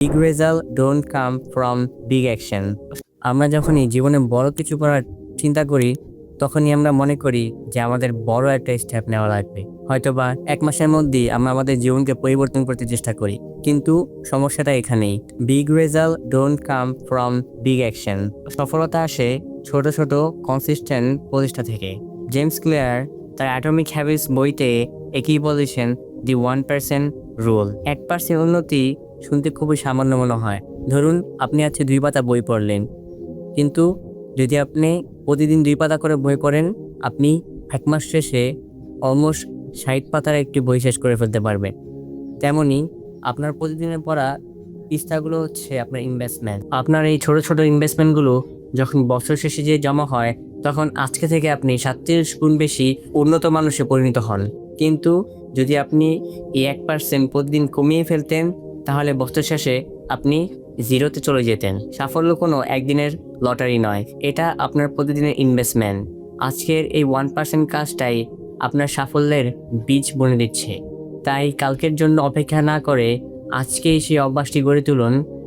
Big result don't come from big action. আমরা যখনই জীবনে বড় কিছু করার চিন্তা করি, তখনই আমরা মনে করি যে আমাদের বড় একটা স্টেপ নেওয়া লাগবে। হয়তোবা 1 মাসের মধ্যেই আমরা আমাদের জীবনকে পরিবর্তন করতে চেষ্টা করি, কিন্তু সমস্যাটা এখানেই। Big result don't come from big action. সফলতা আসে ছোট ছোট কনসিস্টেন্ট প্রচেষ্টা থেকে। জেমস ক্লিয়ার তার অ্যাটমিক হ্যাবিটস বইতে একই বলেছেন, দি 1% রুল। 1% উন্নতি শুনতে খুবই সামান্য মনে হয়। ধরুন আপনি আজকে 2 পাতা বই পড়লেন, কিন্তু যদি আপনি প্রতিদিন 2 পাতা করে বই পড়েন, আপনি 1 মাস শেষে অলমোস্ট 60 পাতার একটি বই শেষ করে ফেলতে পারবেন। তেমনি আপনার প্রতিদিনের পড়া পৃষ্ঠাগুলো হচ্ছে আপনার ইনভেস্টমেন্ট। আপনার এই ছোট ছোট ইনভেস্টমেন্টগুলো যখন বছর শেষে যে জমা হয়, তখন আজকে থেকে আপনি 37 গুণ বেশি উন্নত মানুষে পরিণত হন। কিন্তু যদি আপনি এই 1% প্রতিদিন কমিয়ে ফেলতেন, তাহলে বছর শেষে আপনি জিরোতে চলে যেতেন। সাফল্য কোনো একদিনের লটারি নয়, এটা আপনার প্রতিদিনের ইনভেস্টমেন্ট। আজকের এই 1% কাজটাই আপনার সাফল্যের বীজ বুনে দিচ্ছে। তাই কালকের জন্য অপেক্ষা না করে আজকেই সেই অভ্যাসটি গড়ে তুলুন।